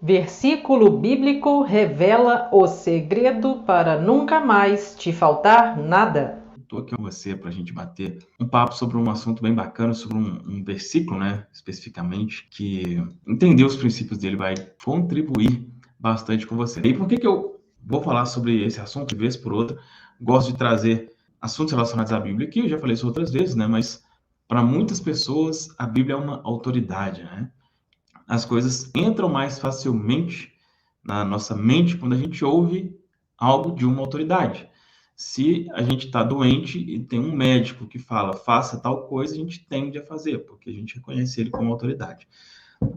Versículo bíblico revela o segredo para nunca mais te faltar nada. Estou aqui com você para a gente bater um papo sobre um assunto bem bacana, sobre um versículo, né, especificamente, que entender os princípios dele vai contribuir bastante com você. E por que eu vou falar sobre esse assunto, de vez por outra? Gosto de trazer assuntos relacionados à Bíblia aqui, eu já falei isso outras vezes, né, mas para muitas pessoas a Bíblia é uma autoridade, né? As coisas entram mais facilmente na nossa mente quando a gente ouve algo de uma autoridade. Se a gente está doente e tem um médico que fala faça tal coisa, a gente tende a fazer, porque a gente reconhece ele como autoridade.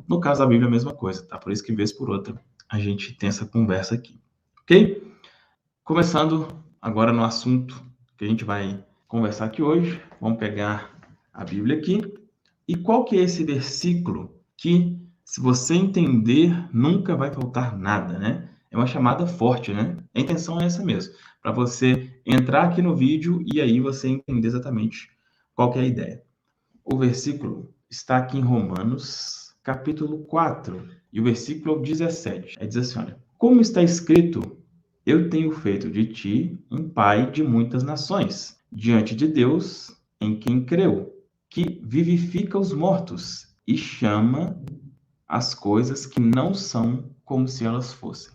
No caso da Bíblia, a mesma coisa, tá? Por isso que, vez por outra, a gente tem essa conversa aqui, ok? Começando agora no assunto que a gente vai conversar aqui hoje, vamos pegar a Bíblia aqui. E qual que é esse versículo que, se você entender, nunca vai faltar nada, né? É uma chamada forte, né? A intenção é essa mesmo, para você entrar aqui no vídeo e aí você entender exatamente qual que é a ideia. O versículo está aqui em Romanos, capítulo 4, e o versículo 17. Diz assim, olha, como está escrito, eu tenho feito de ti um pai de muitas nações, diante de Deus, em quem creu, que vivifica os mortos e chama as coisas que não são como se elas fossem.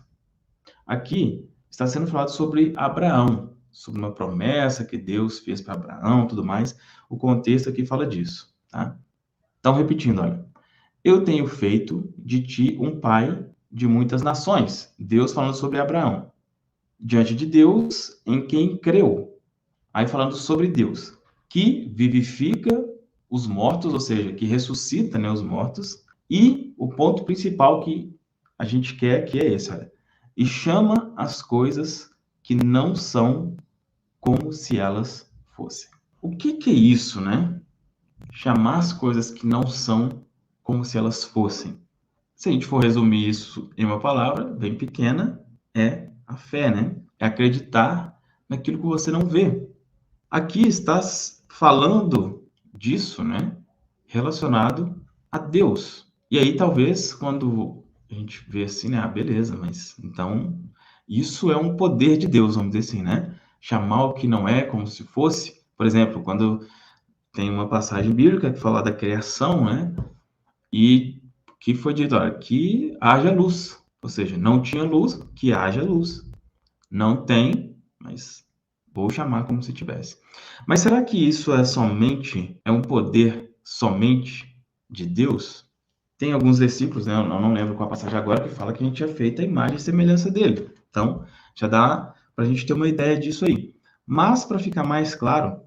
Aqui está sendo falado sobre Abraão, sobre uma promessa que Deus fez para Abraão, tudo mais. O contexto aqui fala disso, tá? Então, repetindo, olha, eu tenho feito de ti um pai de muitas nações. Deus falando sobre Abraão. Diante de Deus, em quem creu. Aí falando sobre Deus, que vivifica os mortos, ou seja, que ressuscita, né, os mortos. E o ponto principal que a gente quer que é esse, olha, e chama as coisas que não são como se elas fossem. O que é isso, né? Chamar as coisas que não são como se elas fossem. Se a gente for resumir isso em uma palavra bem pequena, é a fé, né? É acreditar naquilo que você não vê. Aqui está falando disso, né? Relacionado a Deus. E aí, talvez, quando a gente vê assim, né? Ah, beleza, mas então isso é um poder de Deus, vamos dizer assim, né? Chamar o que não é como se fosse. Por exemplo, quando tem uma passagem bíblica que fala da criação, né? E que foi dito, olha, que haja luz. Ou seja, não tinha luz, que haja luz. Não tem, mas vou chamar como se tivesse. Mas será que isso é um poder somente de Deus? Tem alguns versículos, né? Eu não lembro qual a passagem agora, que fala que a gente é feita a imagem e semelhança dele. Então, já dá para a gente ter uma ideia disso aí. Mas, para ficar mais claro,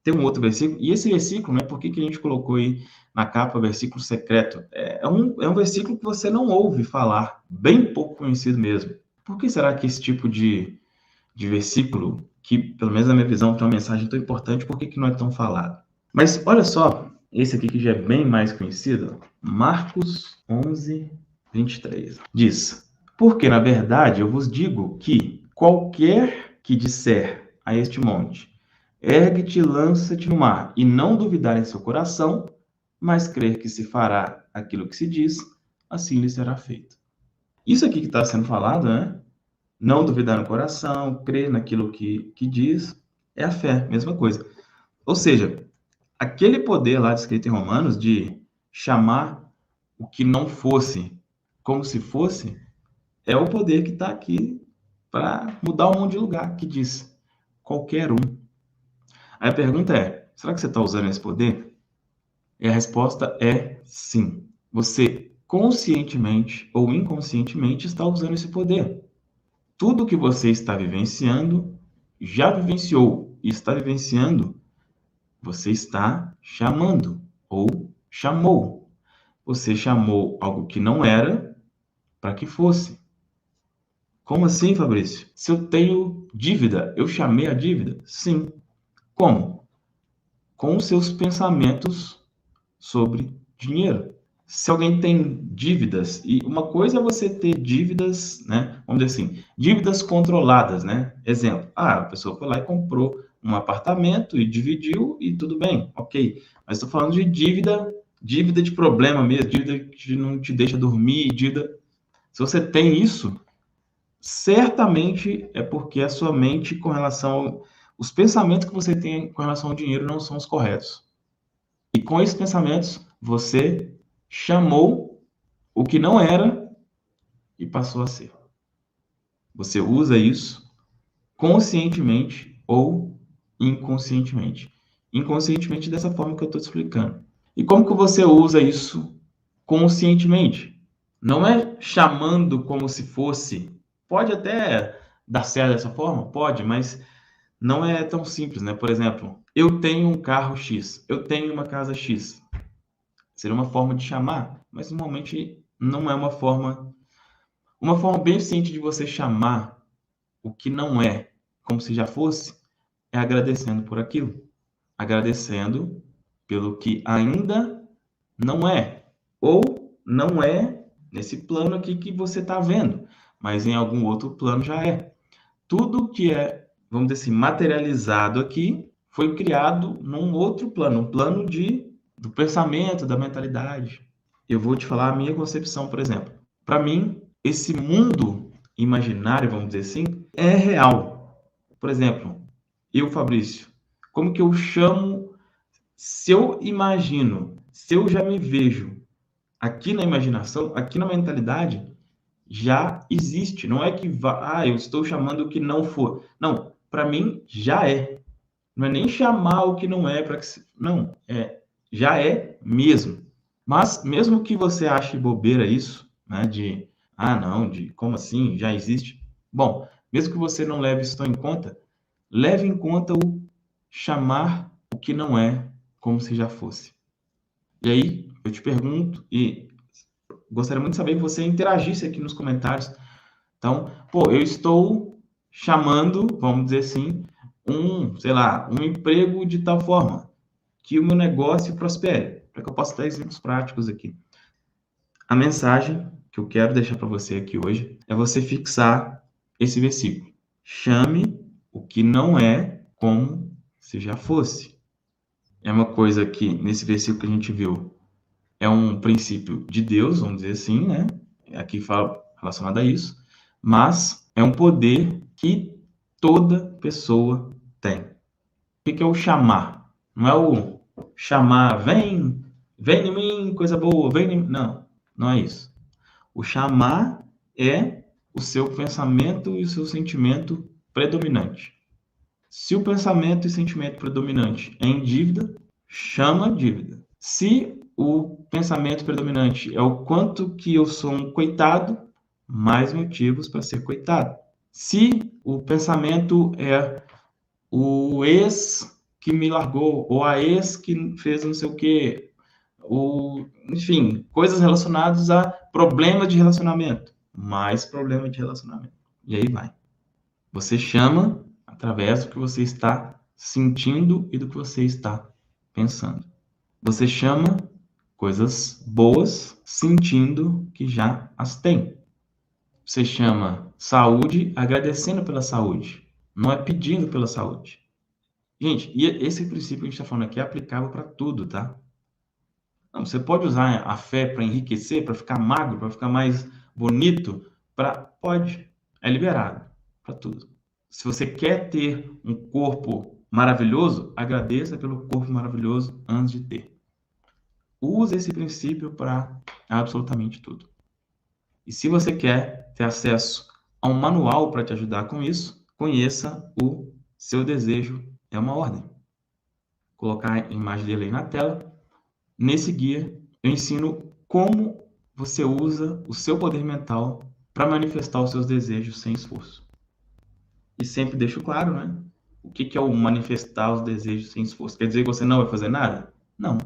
tem um outro versículo, e esse versículo, né? Por que a gente colocou aí na capa versículo secreto? É um versículo que você não ouve falar, bem pouco conhecido mesmo. Por que será que esse tipo de versículo, que pelo menos na minha visão tem uma mensagem tão importante, por que não é tão falado? Mas olha só, esse aqui que já é bem mais conhecido, Marcos 11, 23. Diz, porque na verdade eu vos digo que qualquer que disser a este monte, ergue-te e lança-te no mar, e não duvidar em seu coração, mas crer que se fará aquilo que se diz, assim lhe será feito. Isso aqui que está sendo falado, né? Não duvidar no coração, crer naquilo que diz, é a fé, mesma coisa. Ou seja, aquele poder lá descrito em Romanos de chamar o que não fosse como se fosse, é o poder que está aqui para mudar o mundo de lugar, que diz qualquer um. Aí a pergunta é, será que você está usando esse poder? E a resposta é sim. Você conscientemente ou inconscientemente está usando esse poder. Tudo que você está vivenciando, já vivenciou e está vivenciando, você está chamando ou chamou. Você chamou algo que não era para que fosse. Como assim, Fabrício? Se eu tenho dívida, eu chamei a dívida? Sim. Como? Com os seus pensamentos sobre dinheiro. Se alguém tem dívidas, e uma coisa é você ter dívidas, né? Vamos dizer assim, dívidas controladas, né? Exemplo, a pessoa foi lá e comprou um apartamento e dividiu e tudo bem, ok. Mas estou falando de dívida de problema mesmo, dívida que não te deixa dormir, dívida... Se você tem isso, certamente é porque a sua mente com relação os pensamentos que você tem com relação ao dinheiro não são os corretos. E com esses pensamentos, você chamou o que não era e passou a ser. Você usa isso conscientemente ou inconscientemente. Inconscientemente dessa forma que eu estou te explicando. E como que você usa isso conscientemente? Não é chamando como se fosse. Pode até dar certo dessa forma? Pode, mas não é tão simples, né? Por exemplo, eu tenho um carro X, eu tenho uma casa X. Seria uma forma de chamar, mas normalmente não é uma forma. Uma forma bem eficiente de você chamar o que não é, como se já fosse, é agradecendo por aquilo. Agradecendo pelo que ainda não é. Ou não é nesse plano aqui que você está vendo, mas em algum outro plano já é. Tudo que é, vamos dizer assim, materializado aqui foi criado num outro plano, um plano do pensamento, da mentalidade. Eu vou te falar a minha concepção, por exemplo. Para mim, esse mundo imaginário, vamos dizer assim, é real. Por exemplo, eu, Fabrício, como que eu chamo, se eu imagino, se eu já me vejo aqui na imaginação, aqui na mentalidade, já existe. Não é que eu estou chamando o que não for. Não, para mim já é. Não é nem chamar o que não é para que não, já é mesmo. Mas mesmo que você ache bobeira isso, né, de como assim, já existe. Bom, mesmo que você não leve isso em conta, leve em conta o chamar o que não é como se já fosse. E aí, eu te pergunto e gostaria muito de saber que você interagisse aqui nos comentários. Então, eu estou chamando, vamos dizer assim, um emprego de tal forma que o meu negócio prospere, para que eu possa dar exemplos práticos aqui. A mensagem que eu quero deixar para você aqui hoje é você fixar esse versículo. Chame o que não é como se já fosse. É uma coisa que, nesse versículo que a gente viu, é um princípio de Deus, vamos dizer assim, né? Aqui fala relacionado a isso, mas é um poder que toda pessoa tem. O que é o chamar? Não é o chamar, vem em mim, coisa boa, vem em mim. Não é isso. O chamar é o seu pensamento e o seu sentimento predominante. Se o pensamento e sentimento predominante é em dívida, chama dívida. Se o pensamento predominante é o quanto que eu sou um coitado, mais motivos para ser coitado. Se o pensamento é o ex que me largou, ou a ex que fez não sei o quê, enfim, coisas relacionadas a problemas de relacionamento, mais problema de relacionamento. E aí vai. Você chama através do que você está sentindo e do que você está pensando. Você chama coisas boas sentindo que já as tem. Você chama saúde agradecendo pela saúde, não é pedindo pela saúde. Gente, e esse princípio que a gente está falando aqui é aplicável para tudo, tá? Não, você pode usar a fé para enriquecer, para ficar magro, para ficar mais bonito, pode, é liberado para tudo. Se você quer ter um corpo maravilhoso, agradeça pelo corpo maravilhoso antes de ter. Use esse princípio para absolutamente tudo. E se você quer ter acesso a um manual para te ajudar com isso, conheça o Seu Desejo é uma Ordem. Vou colocar a imagem dele aí na tela. Nesse guia, eu ensino como você usa o seu poder mental para manifestar os seus desejos sem esforço. E sempre deixo claro, né? O que é o manifestar os desejos sem esforço? Quer dizer que você não vai fazer nada? Não.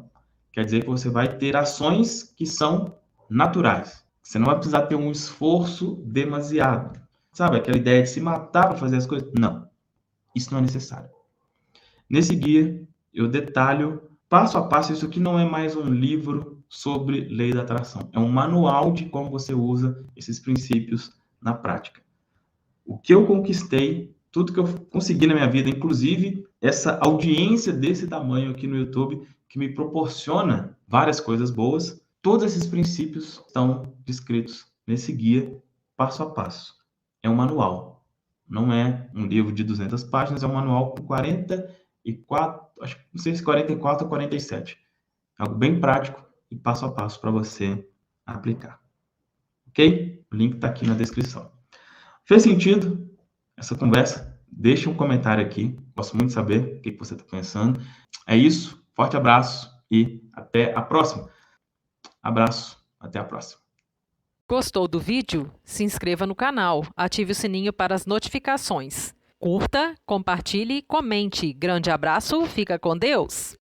Quer dizer que você vai ter ações que são naturais. Você não vai precisar ter um esforço demasiado. Sabe, aquela ideia de se matar para fazer as coisas? Não. Isso não é necessário. Nesse guia, eu detalho passo a passo. Isso aqui não é mais um livro sobre lei da atração. É um manual de como você usa esses princípios na prática. O que eu conquistei, tudo que eu consegui na minha vida, inclusive essa audiência desse tamanho aqui no YouTube, que me proporciona várias coisas boas, todos esses princípios estão descritos nesse guia passo a passo. É um manual, não é um livro de 200 páginas, é um manual com 44, acho que não sei se 44 ou 47. Algo bem prático e passo a passo para você aplicar. Ok? O link está aqui na descrição. Fez sentido essa conversa? Deixa um comentário aqui. Gosto muito de saber o que você está pensando. É isso. Forte abraço e até a próxima. Abraço. Até a próxima. Gostou do vídeo? Se inscreva no canal, ative o sininho para as notificações. Curta, compartilhe, comente. Grande abraço, fica com Deus!